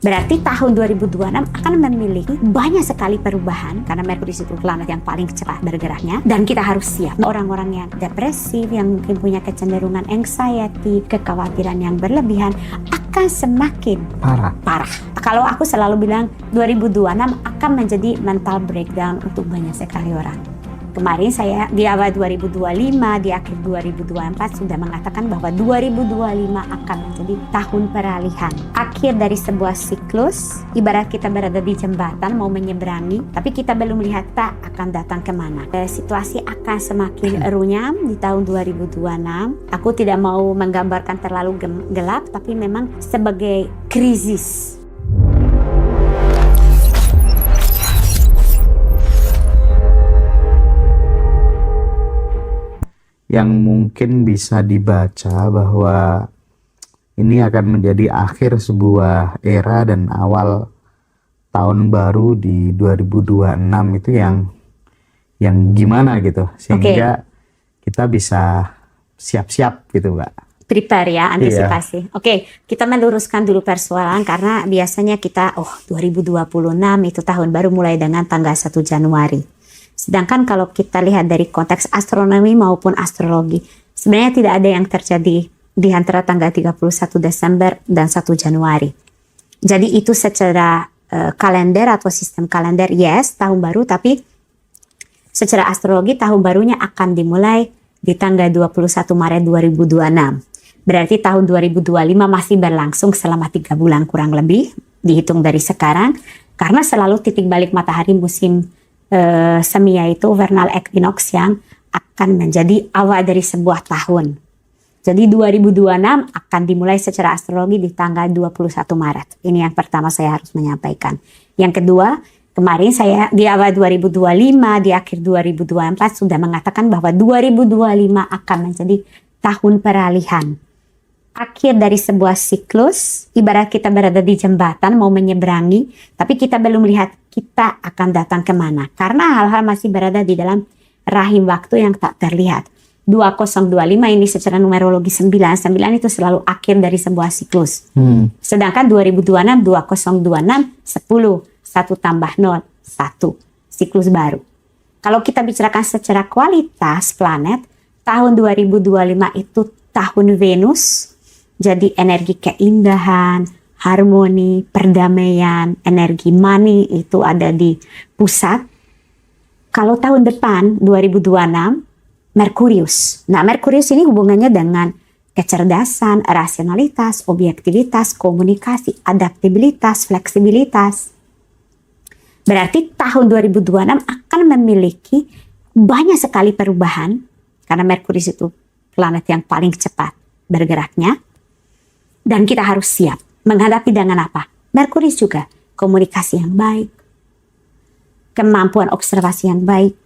Berarti tahun 2026 akan memiliki banyak sekali perubahan karena Merkurius itu planet yang paling cepat bergeraknya, dan kita harus siap. Orang-orang yang depresif, yang mungkin punya kecenderungan anxiety, kekhawatiran yang berlebihan akan semakin parah. Kalau aku selalu bilang 2026 akan menjadi mental breakdown untuk banyak sekali orang. Kemarin saya di awal 2025, di akhir 2024 sudah mengatakan bahwa 2025 akan menjadi tahun peralihan. Akhir dari sebuah siklus, ibarat kita berada di jembatan mau menyeberangi, tapi kita belum melihat tak akan datang kemana. Situasi akan semakin runyam di tahun 2026. Aku tidak mau menggambarkan terlalu gelap, tapi memang sebagai krisis. Yang mungkin bisa dibaca bahwa ini akan menjadi akhir sebuah era dan awal tahun baru di 2026 itu yang gimana gitu, sehingga kita bisa siap-siap gitu, Mbak. Prepare ya, antisipasi. Oke, kita meluruskan dulu persoalan karena biasanya kita 2026 itu tahun baru mulai dengan tanggal 1 Januari. Sedangkan kalau kita lihat dari konteks astronomi maupun astrologi, sebenarnya tidak ada yang terjadi di antara tanggal 31 Desember dan 1 Januari. Jadi itu secara kalender atau sistem kalender, yes, tahun baru, tapi secara astrologi tahun barunya akan dimulai di tanggal 21 Maret 2026. Berarti tahun 2025 masih berlangsung selama 3 bulan kurang lebih, dihitung dari sekarang, karena selalu titik balik matahari musim semi, yaitu vernal equinox, yang akan menjadi awal dari sebuah tahun. Jadi 2026 akan dimulai secara astrologi di tanggal 21 Maret. Ini yang pertama saya harus menyampaikan. Yang kedua, kemarin saya di awal 2025, di akhir 2024 sudah mengatakan bahwa 2025 akan menjadi tahun peralihan. Akhir dari sebuah siklus, ibarat kita berada di jembatan mau menyeberangi, tapi kita belum melihat kita akan datang kemana. Karena hal-hal masih berada di dalam rahim waktu yang tak terlihat. 2025 ini secara numerologi 99 itu selalu akhir dari sebuah siklus. Sedangkan 2026, 2026, 10, 1 tambah 0, 1. Siklus baru. Kalau kita bicarakan secara kualitas planet, tahun 2025 itu tahun Venus. Jadi energi keindahan, harmoni, perdamaian, energi money itu ada di pusat. Kalau tahun depan 2026 Merkurius. Nah, Merkurius ini hubungannya dengan kecerdasan, rasionalitas, objektivitas, komunikasi, adaptabilitas, fleksibilitas. Berarti tahun 2026 akan memiliki banyak sekali perubahan karena Merkurius itu planet yang paling cepat bergeraknya. Dan kita harus siap menghadapi dengan apa? Merkurius juga komunikasi yang baik, kemampuan observasi yang baik,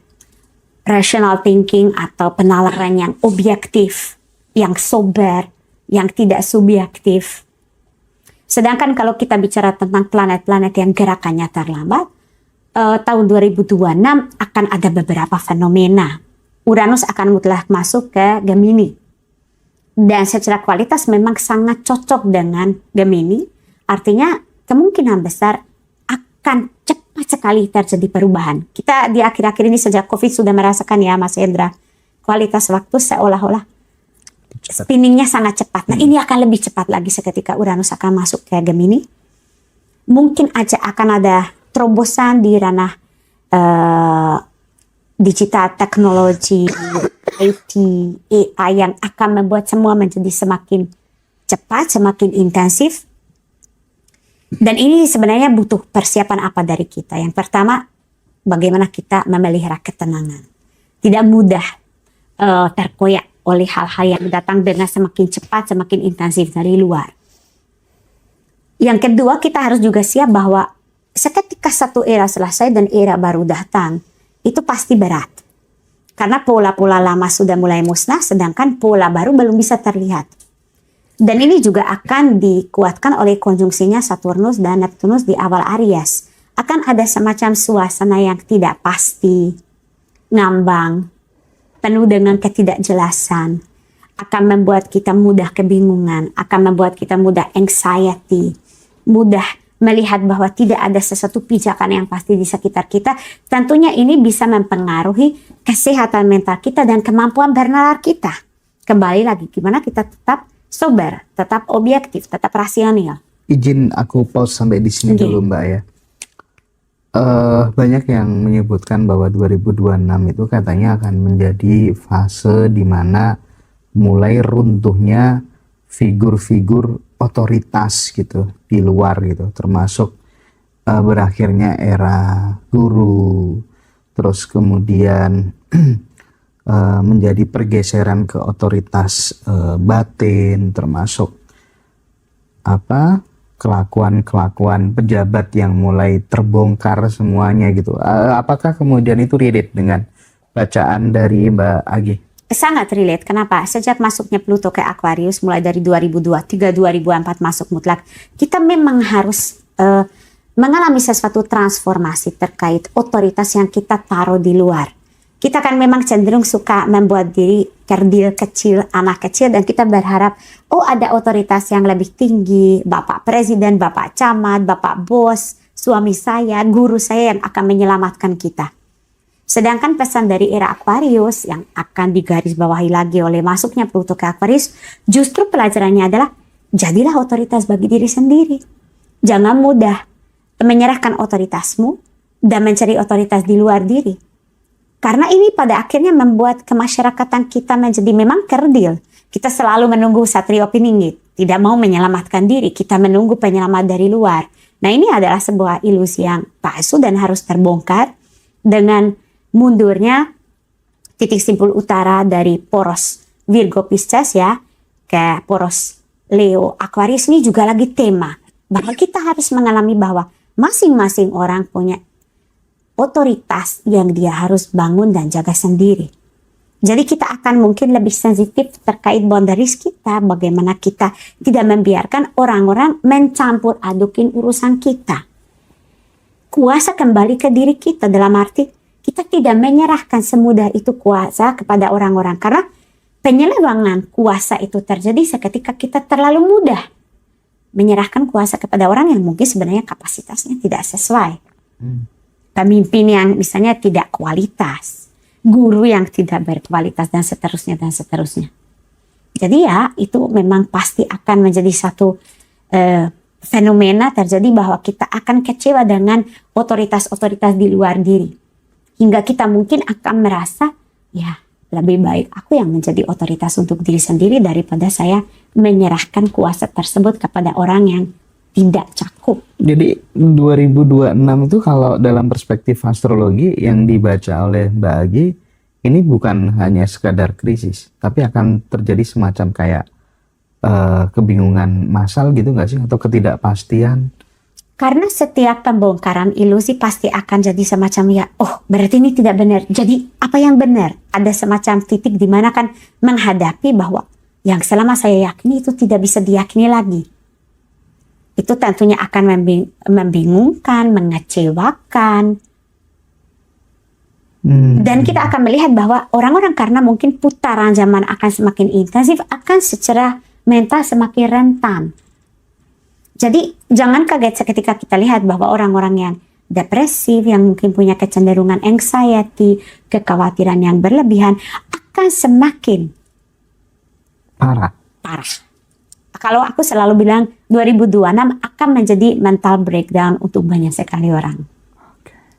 rational thinking atau penalaran yang objektif, yang sober, yang tidak subjektif. Sedangkan kalau kita bicara tentang planet-planet yang gerakannya terlambat, tahun 2026 akan ada beberapa fenomena. Uranus akan mutlak masuk ke Gemini. Dan secara kualitas memang sangat cocok dengan Gemini. Artinya kemungkinan besar akan cepat sekali terjadi perubahan. Kita di akhir-akhir ini sejak COVID sudah merasakan ya Mas Hendra. Kualitas waktu seolah-olah spinningnya sangat cepat. Nah ini akan lebih cepat lagi seketika Uranus akan masuk ke Gemini. Mungkin aja akan ada terobosan di ranah digital teknologi, IT, AI yang akan membuat semua menjadi semakin cepat, semakin intensif. Dan ini sebenarnya butuh persiapan apa dari kita? Yang pertama, bagaimana kita memelihara ketenangan. Tidak mudah terkoyak oleh hal-hal yang datang dengan semakin cepat, semakin intensif dari luar. Yang kedua, kita harus juga siap bahwa seketika satu era selesai dan era baru datang, itu pasti berat. Karena pola-pola lama sudah mulai musnah, sedangkan pola baru belum bisa terlihat. Dan ini juga akan dikuatkan oleh konjungsinya Saturnus dan Neptunus di awal Aries. Akan ada semacam suasana yang tidak pasti, ngambang, penuh dengan ketidakjelasan. Akan membuat kita mudah kebingungan, akan membuat kita mudah anxiety, mudah melihat bahwa tidak ada sesuatu pijakan yang pasti di sekitar kita, tentunya ini bisa mempengaruhi kesehatan mental kita dan kemampuan bernalar kita. Kembali lagi, gimana kita tetap sober, tetap objektif, tetap rasional. Izin aku pause sampai di sini dulu Mbak ya. Banyak yang menyebutkan bahwa 2026 itu katanya akan menjadi fase di mana mulai runtuhnya figur-figur otoritas gitu di luar gitu, termasuk berakhirnya era guru, terus kemudian menjadi pergeseran ke otoritas batin, termasuk apa kelakuan-kelakuan pejabat yang mulai terbongkar semuanya gitu. Apakah kemudian itu relate dengan bacaan dari Mbak Agi? Sangat relate. Kenapa? Sejak masuknya Pluto ke Aquarius mulai dari 2023 2004 masuk mutlak, kita memang harus mengalami sesuatu transformasi terkait otoritas yang kita taruh di luar. Kita kan memang cenderung suka membuat diri kerdil kecil, anak kecil, dan kita berharap, oh ada otoritas yang lebih tinggi, Bapak Presiden, Bapak Camat, Bapak Bos, suami saya, guru saya yang akan menyelamatkan kita. Sedangkan pesan dari era Aquarius yang akan digarisbawahi lagi oleh masuknya Pluto ke Aquarius, justru pelajarannya adalah jadilah otoritas bagi diri sendiri. Jangan mudah menyerahkan otoritasmu dan mencari otoritas di luar diri. Karena ini pada akhirnya membuat kemasyarakatan kita menjadi memang kerdil. Kita selalu menunggu satrio piningit, tidak mau menyelamatkan diri, kita menunggu penyelamat dari luar. Nah ini adalah sebuah ilusi yang palsu dan harus terbongkar dengan mundurnya titik simpul utara dari poros Virgo Pisces ya ke poros Leo Aquarius. Ini juga lagi tema bahwa kita harus mengalami bahwa masing-masing orang punya otoritas yang dia harus bangun dan jaga sendiri. Jadi kita akan mungkin lebih sensitif terkait boundaries kita, bagaimana kita tidak membiarkan orang-orang mencampur adukin urusan kita. Kuasa kembali ke diri kita, dalam arti kita tidak menyerahkan semudah itu kuasa kepada orang-orang, karena penyelewangan kuasa itu terjadi seketika kita terlalu mudah menyerahkan kuasa kepada orang yang mungkin sebenarnya kapasitasnya tidak sesuai. Pemimpin yang misalnya tidak kualitas, guru yang tidak berkualitas, dan seterusnya dan seterusnya. Jadi ya itu memang pasti akan menjadi satu fenomena terjadi bahwa kita akan kecewa dengan otoritas-otoritas di luar diri. Hingga kita mungkin akan merasa ya lebih baik aku yang menjadi otoritas untuk diri sendiri daripada saya menyerahkan kuasa tersebut kepada orang yang tidak cakup. Jadi 2026 itu kalau dalam perspektif astrologi yang dibaca oleh Mbak Agi, ini bukan hanya sekadar krisis, tapi akan terjadi semacam kayak kebingungan massal gitu nggak sih, atau ketidakpastian? Karena setiap pembongkaran ilusi pasti akan jadi semacam ya, oh berarti ini tidak benar. Jadi apa yang benar? Ada semacam titik di mana kan menghadapi bahwa yang selama saya yakini itu tidak bisa diyakini lagi. Itu tentunya akan membingungkan, mengecewakan. Dan kita akan melihat bahwa orang-orang karena mungkin putaran zaman akan semakin intensif, akan secara mental semakin rentan. Jadi jangan kaget seketika kita lihat bahwa orang-orang yang depresif, yang mungkin punya kecenderungan anxiety, kekhawatiran yang berlebihan, akan semakin Parah. Kalau aku selalu bilang 2026 akan menjadi mental breakdown untuk banyak sekali orang.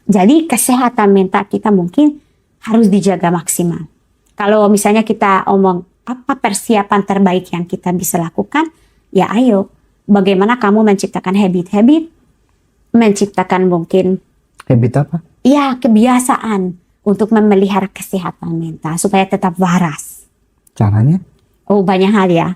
Jadi kesehatan mental kita mungkin harus dijaga maksimal. Kalau misalnya kita omong apa persiapan terbaik yang kita bisa lakukan, ya ayo bagaimana kamu menciptakan habit-habit, menciptakan mungkin habit apa? Ya kebiasaan untuk memelihara kesehatan mental supaya tetap waras. Caranya? Oh banyak hal ya.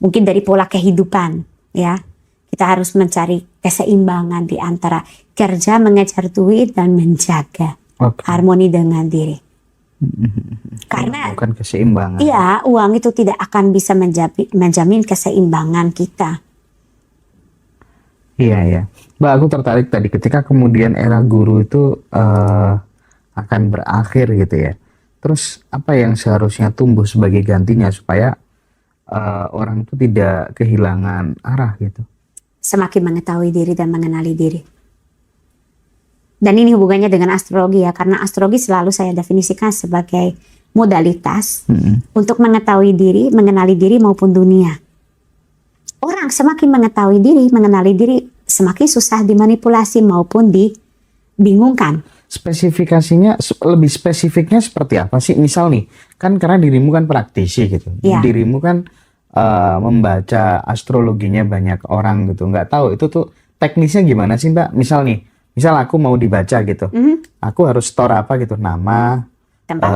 Mungkin dari pola kehidupan ya. Kita harus mencari keseimbangan di antara kerja, mengejar duit, dan menjaga harmoni dengan diri. Karena bukan keseimbangan. Iya, uang itu tidak akan bisa menjamin keseimbangan kita. Iya ya. Mbak, aku tertarik tadi ketika kemudian era guru itu akan berakhir gitu ya. Terus apa yang seharusnya tumbuh sebagai gantinya supaya orang itu tidak kehilangan arah gitu? semakin mengetahui diri dan mengenali diri. Dan ini hubungannya dengan astrologi ya, karena astrologi selalu saya definisikan sebagai modalitas untuk mengetahui diri, mengenali diri maupun dunia. Orang semakin mengetahui diri, mengenali diri, semakin susah dimanipulasi maupun dibingungkan. Spesifikasinya, lebih spesifiknya seperti apa sih? Misal nih, kan karena dirimu kan praktisi gitu. Iya. Dirimu kan membaca astrologinya banyak orang gitu. Nggak tahu itu tuh teknisnya gimana sih Mbak? Misal aku mau dibaca gitu. Aku harus store apa gitu, nama, Tempat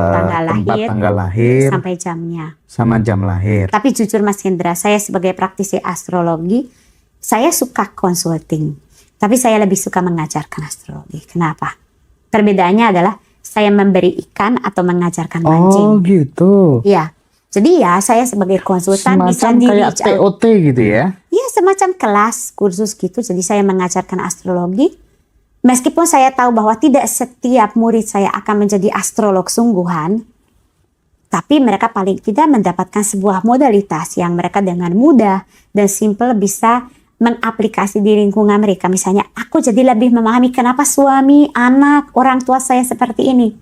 tanggal lahir, sampai jamnya. sama jam lahir. Tapi jujur Mas Hendra, saya sebagai praktisi astrologi, saya suka consulting. Tapi saya lebih suka mengajarkan astrologi. Kenapa? Perbedaannya adalah saya memberi ikan atau mengajarkan mancing. Oh gitu. Iya. Jadi ya saya sebagai konsultan bisa Semacam kayak di-reach out. TOT gitu ya? Iya, semacam kelas, kursus gitu. Jadi saya mengajarkan astrologi. Meskipun saya tahu bahwa tidak setiap murid saya akan menjadi astrolog sungguhan, tapi mereka paling tidak mendapatkan sebuah modalitas yang mereka dengan mudah dan simple bisa mengaplikasi di lingkungan mereka. Misalnya, aku jadi lebih memahami kenapa suami, anak, orang tua saya seperti ini.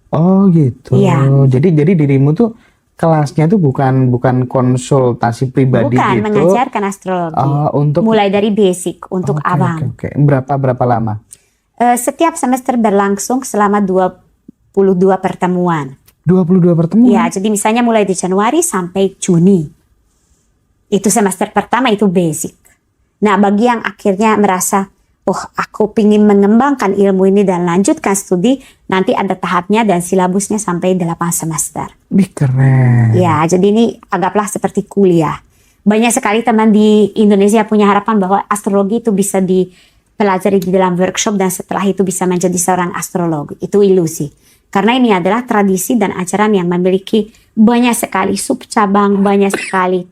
Oh gitu. Iya. Jadi dirimu tuh kelasnya tuh bukan konsultasi pribadi Bukan gitu. mengajarkan astrologi. Untuk Mulai dari basic untuk Oke, awam. oke. Berapa lama? Setiap semester berlangsung selama 22 pertemuan. 22 pertemuan. Ya, jadi misalnya mulai di Januari sampai Juni. Itu semester pertama, itu basic. Nah, bagi yang akhirnya merasa, oh aku pingin mengembangkan ilmu ini dan lanjutkan studi, nanti ada tahapnya dan silabusnya sampai 8 semester. Wih, keren. Ya, jadi ini anggaplah seperti kuliah. Banyak sekali teman di Indonesia punya harapan bahwa astrologi itu bisa dipelajari di dalam workshop dan setelah itu bisa menjadi seorang astrolog. Itu ilusi. Karena ini adalah tradisi dan ajaran yang memiliki banyak sekali subcabang, banyak sekali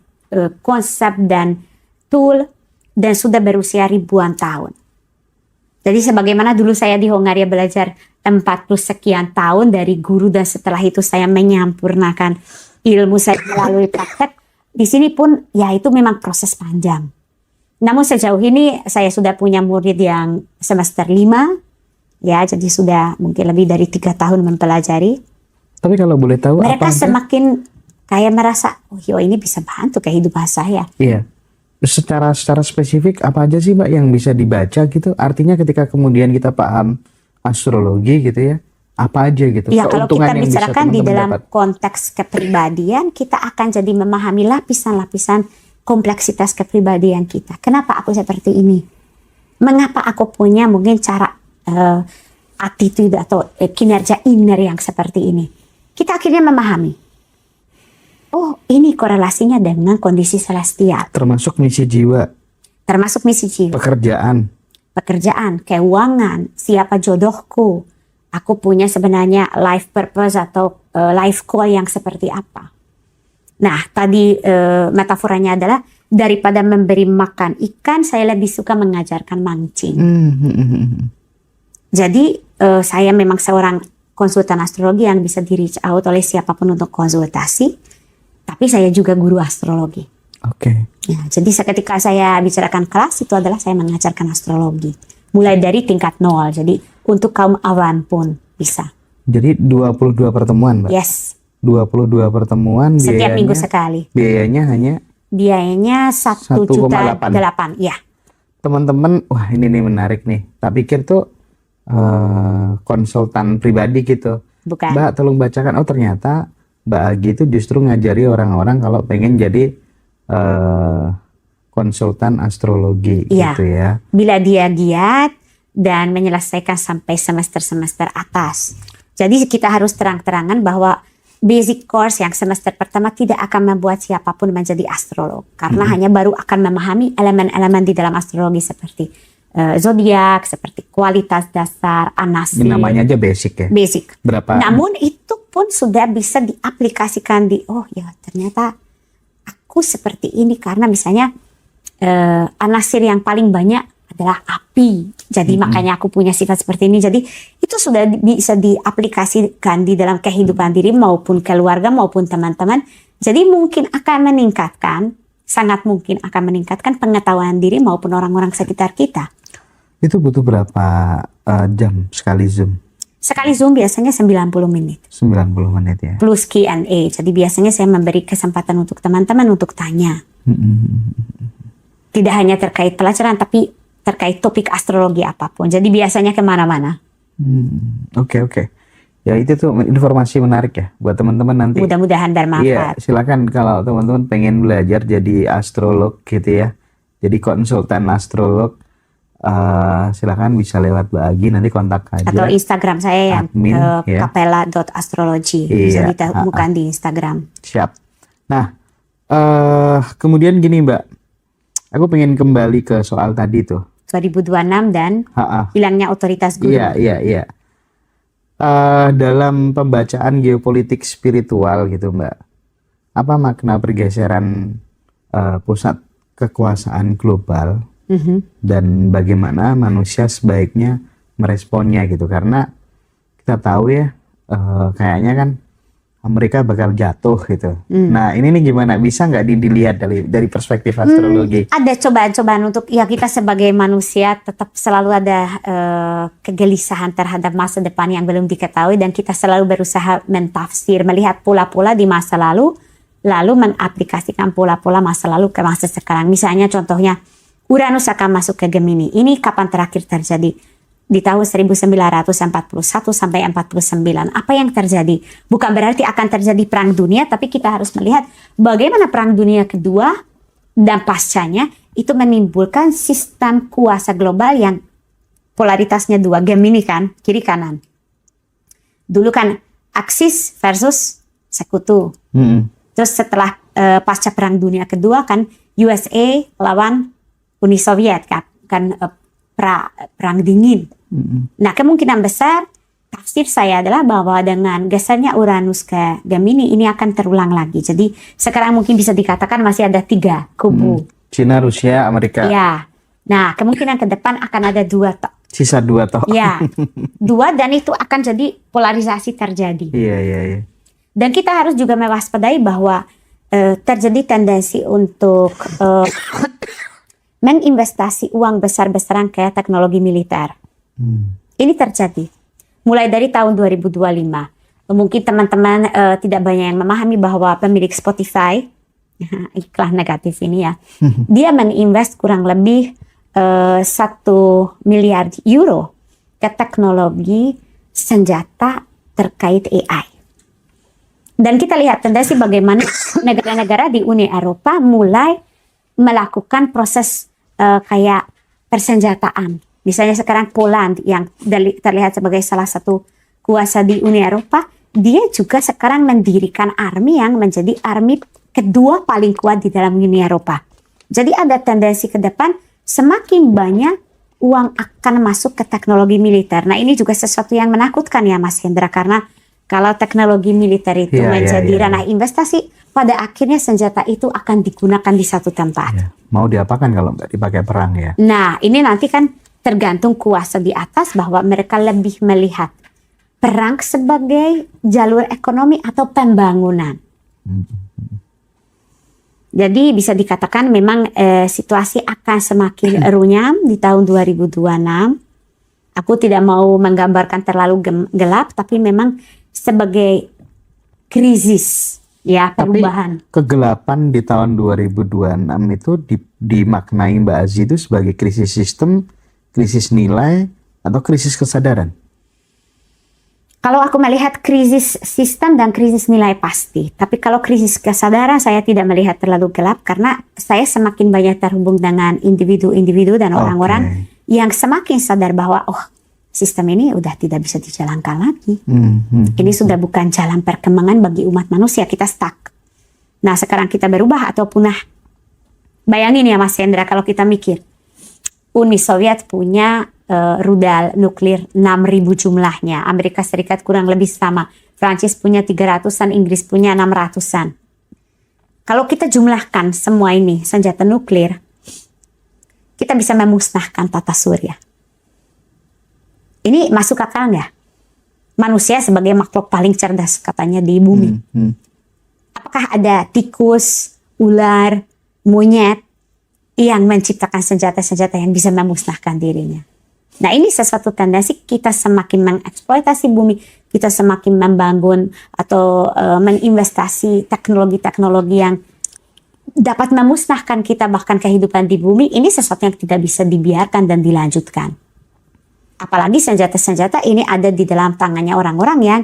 konsep dan tool, dan sudah berusia ribuan tahun. Jadi sebagaimana dulu saya di Hongaria belajar 40 sekian tahun dari guru dan setelah itu saya menyempurnakan ilmu saya melalui praktek. Di sini pun ya itu memang proses panjang. Namun sejauh ini saya sudah punya murid yang semester 5. Ya, jadi sudah mungkin lebih dari 3 tahun mempelajari. Tapi kalau boleh tahu Mereka apa aja? semakin kayak merasa, oh yo ini bisa bantu kehidupan saya. Iya. Secara spesifik apa aja sih Mbak yang bisa dibaca gitu? Artinya ketika kemudian kita paham astrologi gitu ya, apa aja gitu? Ya, kalau keuntungan kita yang bisa bicarakan di teman-teman dalam dapat? konteks kepribadian, kita akan jadi memahami lapisan-lapisan kompleksitas kepribadian kita. Kenapa aku seperti ini? Mengapa aku punya mungkin cara attitude atau kinerja inner yang seperti ini? Kita akhirnya memahami. Oh, ini korelasinya dengan kondisi celestial. Termasuk misi jiwa, Termasuk misi jiwa. Pekerjaan, keuangan, siapa jodohku, aku punya sebenarnya life purpose atau life goal yang seperti apa. Nah, tadi metaforanya adalah daripada memberi makan ikan, saya lebih suka mengajarkan mancing. Jadi saya memang seorang konsultan astrologi yang bisa di reach out oleh siapapun untuk konsultasi, tapi saya juga guru astrologi. Oke. Ya, jadi ketika saya bicarakan kelas itu adalah saya mengajarkan astrologi. Mulai dari tingkat 0, jadi untuk kaum awam pun bisa. Jadi 22 pertemuan Mbak? Yes. 22 pertemuan Setiap minggu sekali. Biayanya hanya? Biayanya 1,8 juta. Ya. Teman-teman, wah ini nih menarik nih. Tak pikir tuh konsultan pribadi gitu. Bukan. Mbak tolong bacakan. Oh ternyata Mbak Agi itu justru ngajari orang-orang kalau pengen jadi konsultan astrologi gitu ya. Bila dia giat dan menyelesaikan sampai semester-semester atas. Jadi kita harus terang-terangan bahwa basic course yang semester pertama tidak akan membuat siapapun menjadi astrolog. Karena hanya baru akan memahami elemen-elemen di dalam astrologi seperti zodiak, seperti kualitas dasar, anasir. Ini namanya aja basic ya? Basic. Berapa? Namun itu pun sudah bisa diaplikasikan di, oh ya ternyata aku seperti ini karena misalnya anasir yang paling banyak adalah api. Jadi makanya aku punya sifat seperti ini. Jadi itu sudah bisa diaplikasikan di dalam kehidupan diri maupun keluarga maupun teman-teman. Jadi mungkin akan meningkatkan sangat mungkin akan meningkatkan pengetahuan diri maupun orang-orang sekitar kita. Itu butuh berapa jam sekali Zoom? Sekali Zoom biasanya 90 menit. 90 menit ya. Plus Q&A. Jadi biasanya saya memberi kesempatan untuk teman-teman untuk tanya. Tidak hanya terkait pelajaran, tapi terkait topik astrologi apapun. Jadi biasanya kemana-mana. Oke. Ya itu tuh informasi menarik ya buat teman-teman nanti. Mudah-mudahan Iya, bermanfaat. silakan kalau teman-teman pengen belajar jadi astrolog gitu ya. Jadi konsultan astrolog, silakan bisa lewat Mbak Agi, nanti kontak aja. Atau Instagram saya yang Admin, ya. kapela.astrology. Bisa Iya, ditemukan di Instagram. Siap. Nah, kemudian gini Mbak, aku pengen kembali ke soal tadi tuh. 2026 dan hilangnya otoritas guru. Iya. Dalam pembacaan geopolitik spiritual gitu Mbak, apa makna pergeseran pusat kekuasaan global dan bagaimana manusia sebaiknya meresponnya gitu? Karena kita tahu ya, kayaknya kan Amerika bakal jatuh gitu. Nah ini nih gimana, bisa nggak dilihat dari perspektif astrologi? Ada cobaan-cobaan untuk ya kita sebagai manusia tetap selalu ada kegelisahan terhadap masa depan yang belum diketahui, dan kita selalu berusaha mentafsir, melihat pola-pola di masa lalu mengaplikasikan pola-pola masa lalu ke masa sekarang. Misalnya contohnya Uranus akan masuk ke Gemini. Ini kapan terakhir terjadi? Di tahun 1941 sampai 49. Apa yang terjadi? Bukan berarti akan terjadi perang dunia, tapi kita harus melihat bagaimana perang dunia kedua dan pascanya itu menimbulkan sistem kuasa global yang polaritasnya dua, Gemini kan, kiri kanan. Dulu kan Aksis versus Sekutu. Terus setelah pasca perang dunia kedua kan USA lawan Uni Soviet kan perang dingin. Nah, kemungkinan besar tafsir saya adalah bahwa dengan gesernya Uranus ke Gemini ini akan terulang lagi. Jadi sekarang mungkin bisa dikatakan masih ada 3 kubu. Cina, Rusia, Amerika. Ya. Nah, kemungkinan ke depan akan ada 2 tok. Sisa 2 tok. Ya. 2, dan itu akan jadi polarisasi terjadi. Iya. Dan kita harus juga mewaspadai bahwa terjadi tendensi untuk menginvestasi uang besar-besaran ke teknologi militer. Ini terjadi mulai dari tahun 2025. Mungkin teman-teman tidak banyak yang memahami bahwa pemilik Spotify, iklan negatif ini ya, dia meninvest kurang lebih 1 miliar euro ke teknologi senjata terkait AI. Dan kita lihat tendensi bagaimana negara-negara di Uni Eropa mulai melakukan proses kayak persenjataan. Misalnya sekarang Poland yang terlihat sebagai salah satu kuasa di Uni Eropa, dia juga sekarang mendirikan army yang menjadi army kedua paling kuat di dalam Uni Eropa. Jadi ada tendensi ke depan semakin banyak uang akan masuk ke teknologi militer. Nah ini juga sesuatu yang menakutkan ya Mas Hendra, karena kalau teknologi militer itu menjadi ranah investasi, pada akhirnya senjata itu akan digunakan di satu tempat. Ya. Mau diapakan kalau nggak dipakai perang ya? Nah, ini nanti kan tergantung kuasa di atas bahwa mereka lebih melihat perang sebagai jalur ekonomi atau pembangunan. Jadi bisa dikatakan memang situasi akan semakin runyam di tahun 2026. Aku tidak mau menggambarkan terlalu gelap, tapi memang sebagai krisis ya, perubahan. Tapi kegelapan di tahun 2026 itu dimaknai Mbak Azi itu sebagai krisis sistem, krisis nilai, atau krisis kesadaran? Kalau aku melihat krisis sistem dan krisis nilai pasti. Tapi kalau krisis kesadaran saya tidak melihat terlalu gelap, karena saya semakin banyak terhubung dengan individu-individu dan orang-orang yang semakin sadar bahwa sistem ini udah tidak bisa dijalankan lagi. Ini sudah bukan jalan perkembangan bagi umat manusia, kita stuck. Nah sekarang kita berubah atau punah. Bayangin ya Mas Hendra, kalau kita mikir Uni Soviet punya rudal nuklir 6.000 jumlahnya, Amerika Serikat kurang lebih sama, Prancis punya 300-an, Inggris punya 600-an. Kalau kita jumlahkan semua ini senjata nuklir, kita bisa memusnahkan tata surya. Ini masuk akal nggak? Manusia sebagai makhluk paling cerdas katanya di bumi. Apakah ada tikus, ular, monyet yang menciptakan senjata-senjata yang bisa memusnahkan dirinya. Nah, ini sesuatu tendensi kita semakin mengeksploitasi bumi, kita semakin membangun atau menginvestasi teknologi-teknologi yang dapat memusnahkan kita bahkan kehidupan di bumi. Ini sesuatu yang tidak bisa dibiarkan dan dilanjutkan. Apalagi senjata-senjata ini ada di dalam tangannya orang-orang yang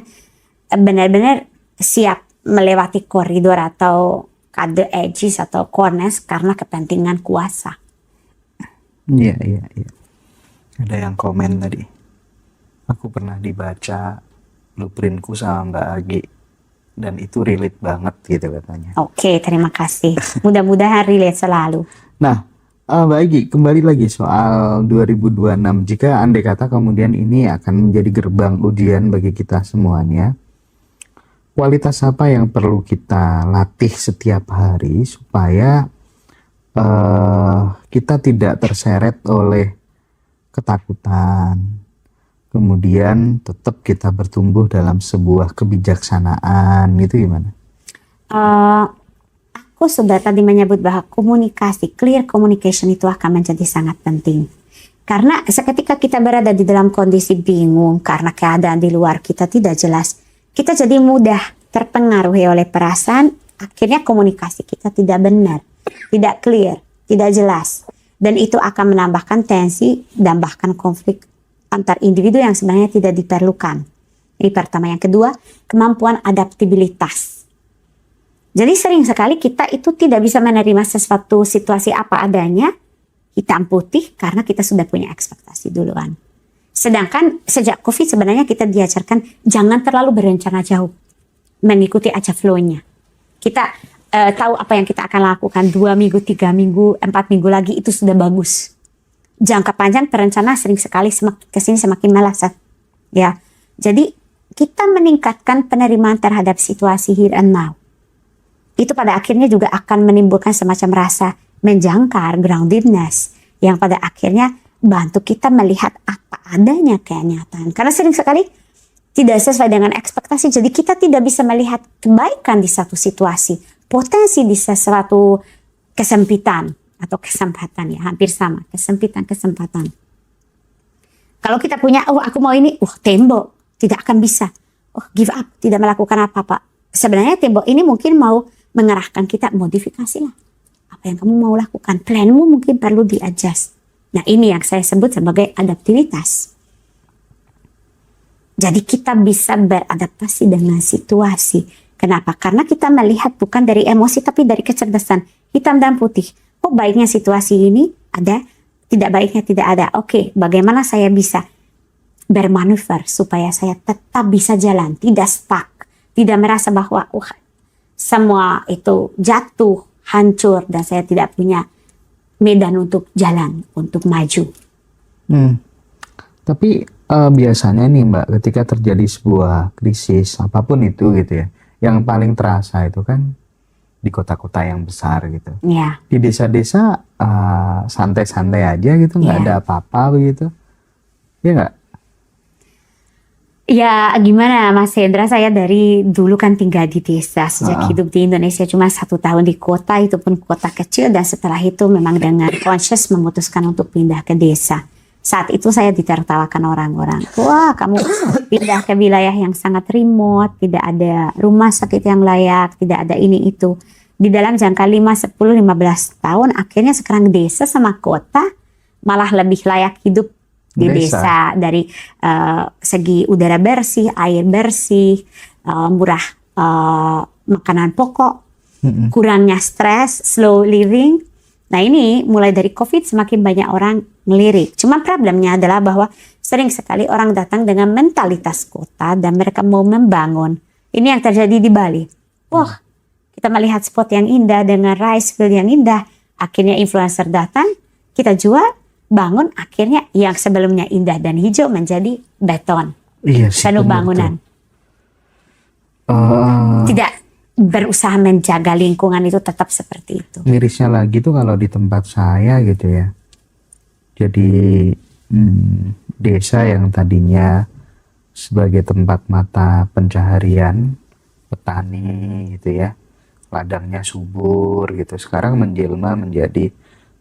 benar-benar siap melewati koridor atau the edges atau corners karena kepentingan kuasa. Iya, iya, iya. Ada yang komen tadi. Aku pernah dibaca blueprintku sama Mbak Agi. Dan itu relate banget gitu katanya. Oke, terima kasih. Mudah-mudahan relate selalu. Nah, Mbak Agi, kembali lagi soal 2026. Jika andai kata kemudian ini akan menjadi gerbang ujian bagi kita semuanya, kualitas apa yang perlu kita latih setiap hari supaya kita tidak terseret oleh ketakutan, kemudian tetap kita bertumbuh dalam sebuah kebijaksanaan, itu gimana? Aku sudah tadi menyebut bahwa komunikasi, clear communication itu akan menjadi sangat penting. Karena seketika kita berada di dalam kondisi bingung karena keadaan di luar kita tidak jelas, kita jadi mudah terpengaruhi oleh perasaan, akhirnya komunikasi kita tidak benar, tidak clear, tidak jelas. Dan itu akan menambahkan tensi dan bahkan konflik antar individu yang sebenarnya tidak diperlukan. Ini pertama. Yang kedua, kemampuan adaptabilitas. Jadi sering sekali kita itu tidak bisa menerima sesuatu situasi apa adanya, hitam putih, karena kita sudah punya ekspektasi duluan. Sedangkan sejak COVID sebenarnya kita diajarkan jangan terlalu berencana jauh, mengikuti aja flow-nya. Kita tahu apa yang kita akan lakukan 2 minggu, 3 minggu, 4 minggu lagi itu sudah bagus. Jangka panjang perencana sering sekali kesini semakin meleset. Ya, jadi kita meningkatkan penerimaan terhadap situasi here and now. Itu pada akhirnya juga akan menimbulkan semacam rasa menjangkar, groundedness, yang pada akhirnya bantu kita melihat apa adanya kenyataan. Karena sering sekali tidak sesuai dengan ekspektasi, jadi kita tidak bisa melihat kebaikan di satu situasi, potensi di sesuatu kesempitan atau kesempatan, ya hampir sama, kesempitan, kesempatan. Kalau kita punya, oh aku mau ini, tembok, tidak akan bisa, give up, tidak melakukan apa-apa. Sebenarnya tembok ini mungkin mau mengarahkan kita, modifikasilah apa yang kamu mau lakukan, planmu mungkin perlu di-adjust. Nah, ini yang saya sebut sebagai adaptivitas. Jadi kita bisa beradaptasi dengan situasi. Kenapa? Karena kita melihat bukan dari emosi tapi dari kecerdasan, hitam dan putih. Oh, baiknya situasi ini ada, tidak baiknya tidak ada. Oke, bagaimana saya bisa bermanuver supaya saya tetap bisa jalan, tidak stuck, tidak merasa bahwa semua itu jatuh, hancur, dan saya tidak punya medan untuk jalan, untuk maju. Tapi biasanya nih Mbak, ketika terjadi sebuah krisis apapun itu gitu ya, yang paling terasa itu kan di kota-kota yang besar gitu. Ya. Di desa-desa santai-santai aja gitu, nggak ada apa-apa begitu, ya nggak? Ya gimana Mas Hendra, saya dari dulu kan tinggal di desa, sejak hidup di Indonesia cuma 1 tahun di kota, itu pun kota kecil, dan setelah itu memang dengan conscious memutuskan untuk pindah ke desa. Saat itu saya ditertawakan orang-orang, wah kamu pindah ke wilayah yang sangat remote, tidak ada rumah sakit yang layak, tidak ada ini itu. Di dalam jangka 5, 10, 15 tahun akhirnya sekarang desa sama kota malah lebih layak hidup di desa dari segi udara bersih, air bersih, murah makanan pokok, kurangnya stres, slow living. Nah ini mulai dari COVID semakin banyak orang melirik. Cuma problemnya adalah bahwa sering sekali orang datang dengan mentalitas kota dan mereka mau membangun. Ini yang terjadi di Bali. Wah, kita melihat spot yang indah dengan rice field yang indah. Akhirnya influencer datang, kita jual, bangun, akhirnya yang sebelumnya indah dan hijau menjadi beton. Iya sih, penuh bangunan. Tidak berusaha menjaga lingkungan itu tetap seperti itu. Mirisnya lagi tuh kalau di tempat saya gitu ya. Jadi desa yang tadinya sebagai tempat mata pencaharian petani gitu ya, ladangnya subur gitu. Sekarang menjelma menjadi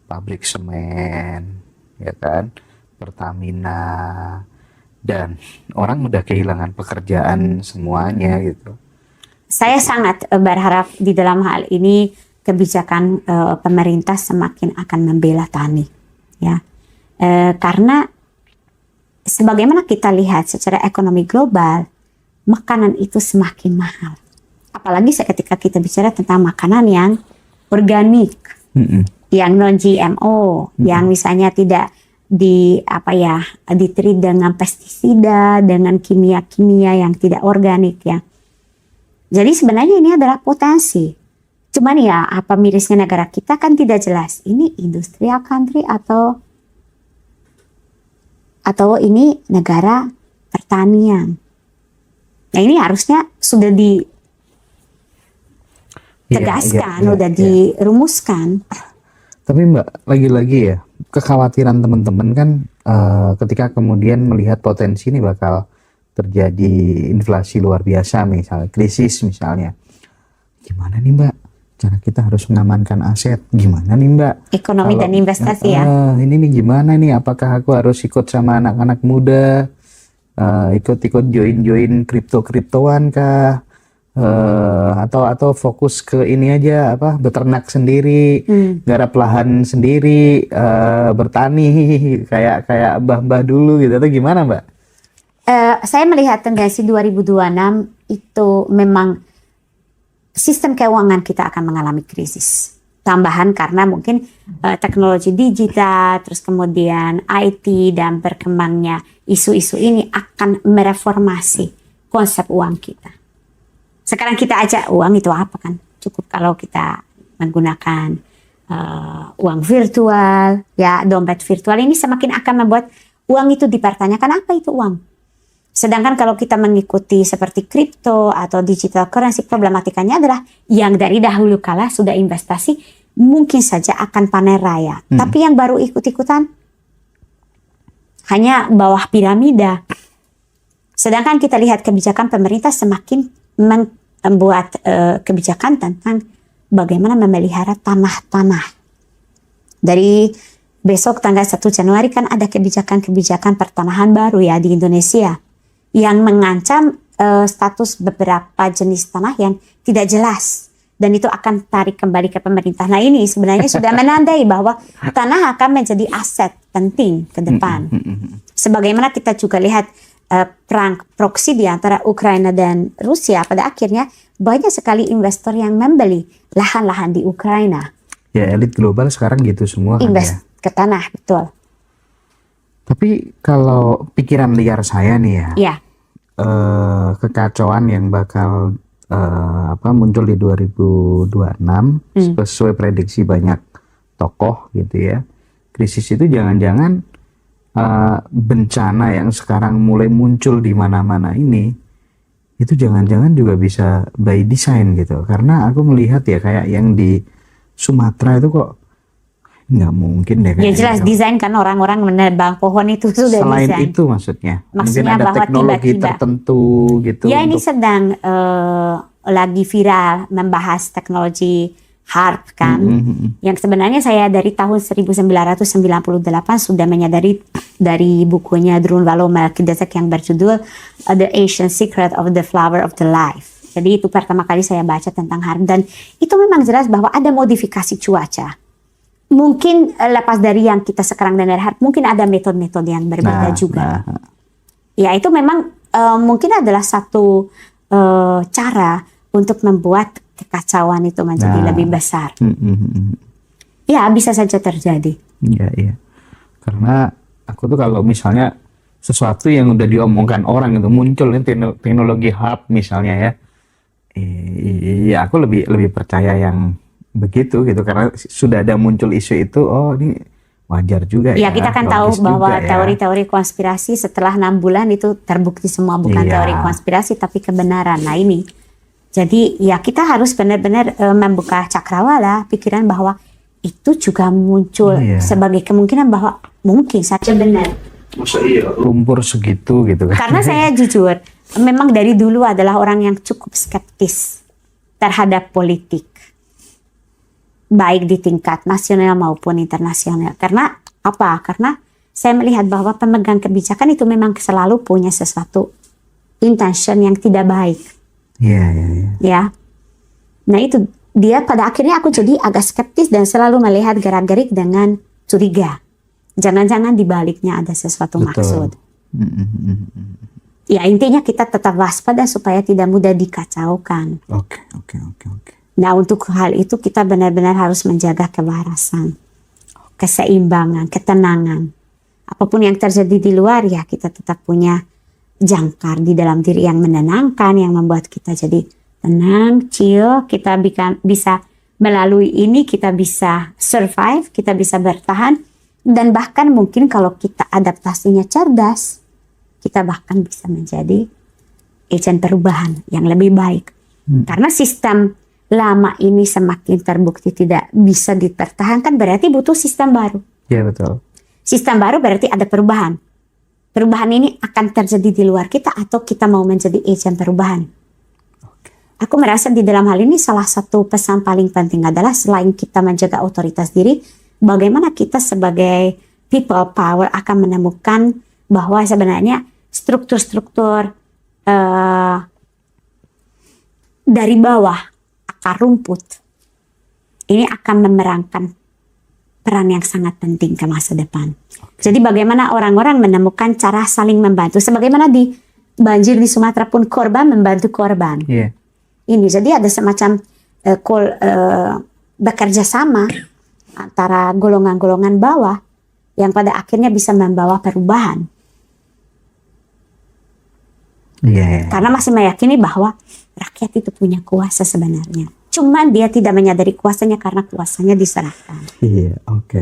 pabrik semen, ya kan, Pertamina, dan orang udah kehilangan pekerjaan semuanya gitu. Saya sangat berharap di dalam hal ini kebijakan pemerintah semakin akan membela tani, ya. Karena sebagaimana kita lihat secara ekonomi global, makanan itu semakin mahal. Apalagi ketika kita bicara tentang makanan yang organik, yang non GMO, yang misalnya tidak ditreat dengan pestisida, dengan kimia-kimia yang tidak organik, ya. Jadi sebenarnya ini adalah potensi. Cuman ya apa mirisnya negara kita kan tidak jelas. Ini industrial country atau ini negara pertanian. Nah ini harusnya sudah ditegaskan, sudah dirumuskan. Tapi Mbak, lagi-lagi ya, kekhawatiran teman-teman kan ketika kemudian melihat potensi ini bakal terjadi inflasi luar biasa, misalnya krisis misalnya. Gimana nih Mbak? Cara kita harus mengamankan aset. Gimana nih Mbak? Ekonomi dan investasi ya. Ini nih gimana nih? Apakah aku harus ikut sama anak-anak muda? Ikut-ikut join kriptoan kah? Atau fokus ke ini aja, beternak sendiri, garap lahan sendiri, bertani kayak mbah-mbah dulu gitu, atau gimana Mbak? Saya melihat tendensi 2026 itu memang sistem keuangan kita akan mengalami krisis. Tambahan karena mungkin teknologi digital, terus kemudian IT dan berkembangnya isu-isu ini akan mereformasi konsep uang kita. Sekarang kita aja uang itu apa kan? Cukup kalau kita menggunakan uang virtual, ya dompet virtual ini semakin akan membuat uang itu dipertanyakan apa itu uang. Sedangkan kalau kita mengikuti seperti kripto atau digital currency, problematikanya adalah yang dari dahulu kala sudah investasi mungkin saja akan panen raya. Tapi yang baru ikut-ikutan hanya bawah piramida. Sedangkan kita lihat kebijakan pemerintah semakin membuat kebijakan tentang bagaimana memelihara tanah-tanah. Dari besok tanggal 1 Januari kan ada kebijakan-kebijakan pertanahan baru ya di Indonesia, yang mengancam status beberapa jenis tanah yang tidak jelas, dan itu akan tarik kembali ke pemerintah. Nah ini sebenarnya sudah menandai bahwa tanah akan menjadi aset penting ke depan. Sebagaimana kita juga lihat perang proksi di antara Ukraina dan Rusia, pada akhirnya banyak sekali investor yang membeli lahan-lahan di Ukraina. Ya elit global sekarang gitu semua kan ya. Ke tanah, betul. Tapi kalau pikiran liar saya nih ya, kekacauan yang bakal muncul di 2026 sesuai prediksi banyak tokoh gitu ya. Krisis itu jangan-jangan bencana yang sekarang mulai muncul di mana-mana ini, itu jangan-jangan juga bisa by design gitu. Karena aku melihat ya kayak yang di Sumatera itu kok nggak mungkin deh. Ya jelas desain kan, orang-orang menebang pohon itu sudah selain desain. itu maksudnya mungkin Maksudnya ada bahwa teknologi tiba-tiba tertentu gitu. Ya ini sedang lagi viral membahas teknologi HARP kan, yang sebenarnya saya dari tahun 1998 sudah menyadari dari bukunya Drunvalo Melchizedek yang berjudul The Ancient Secret of the Flower of the Life. Jadi itu pertama kali saya baca tentang HARP, dan itu memang jelas bahwa ada modifikasi cuaca. Mungkin lepas dari yang kita sekarang dengar HARP, mungkin ada metode-metode yang berbeda juga. Ya itu memang mungkin adalah satu cara untuk membuat kekacauan itu menjadi lebih besar. Ya bisa saja terjadi. Iya. Karena aku tuh kalau misalnya sesuatu yang udah diomongkan orang itu muncul teknologi HARP misalnya ya, iya aku lebih percaya yang begitu gitu, karena sudah ada muncul isu itu, oh ini wajar juga ya. Ya kita kan tahu bahwa teori-teori konspirasi setelah 6 bulan itu terbukti semua bukan teori konspirasi tapi kebenaran. Nah ini, jadi ya kita harus benar-benar membuka cakrawala pikiran bahwa itu juga muncul sebagai kemungkinan bahwa mungkin saja benar. Masa iya lumpur segitu gitu kan? Karena saya jujur, memang dari dulu adalah orang yang cukup skeptis terhadap politik. baik di tingkat nasional maupun internasional. Karena apa? Karena saya melihat bahwa pemegang kebijakan itu memang selalu punya sesuatu intention yang tidak baik. Iya, iya, iya. Ya. Nah itu dia pada akhirnya aku jadi agak skeptis dan selalu melihat gerak-gerik dengan curiga. Jangan-jangan di baliknya ada sesuatu maksud. Ya intinya kita tetap waspada supaya tidak mudah dikacaukan. Oke, oke, oke, oke. Nah untuk hal itu kita benar-benar harus menjaga kewarasan, keseimbangan, ketenangan. Apapun yang terjadi di luar ya kita tetap punya jangkar di dalam diri yang menenangkan, yang membuat kita jadi tenang, chill. Kita bisa melalui ini, kita bisa survive, kita bisa bertahan. Dan bahkan mungkin kalau kita adaptasinya cerdas, kita bahkan bisa menjadi agent perubahan yang lebih baik. Karena sistem lama ini semakin terbukti tidak bisa dipertahankan, berarti butuh sistem baru. Iya, betul. Sistem baru berarti ada perubahan. Perubahan ini akan terjadi di luar kita atau kita mau menjadi agent perubahan. Aku merasa di dalam hal ini salah satu pesan paling penting adalah selain kita menjaga otoritas diri, bagaimana kita sebagai people power akan menemukan bahwa sebenarnya struktur-struktur dari bawah, akar rumput, ini akan memerankan peran yang sangat penting ke masa depan. Jadi bagaimana orang-orang menemukan cara saling membantu. Sebagaimana di banjir di Sumatera pun korban membantu korban. Iya. Ini jadi ada semacam bekerja sama antara golongan-golongan bawah yang pada akhirnya bisa membawa perubahan. Iya. Karena masih meyakini bahwa rakyat itu punya kuasa sebenarnya. Cuman dia tidak menyadari kuasanya karena kuasanya diserahkan. Iya, oke.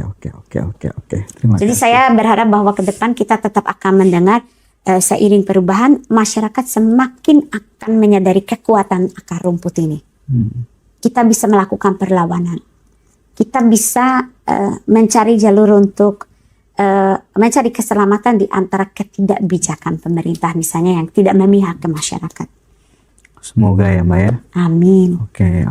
Terima Jadi kasih. saya berharap bahwa ke depan kita tetap akan mendengar seiring perubahan, masyarakat semakin akan menyadari kekuatan akar rumput ini. Kita bisa melakukan perlawanan. Kita bisa mencari jalur untuk mencari keselamatan di antara ketidakbijakan pemerintah misalnya yang tidak memihak ke masyarakat. Semoga ya, Mbak ya. Amin. Oke.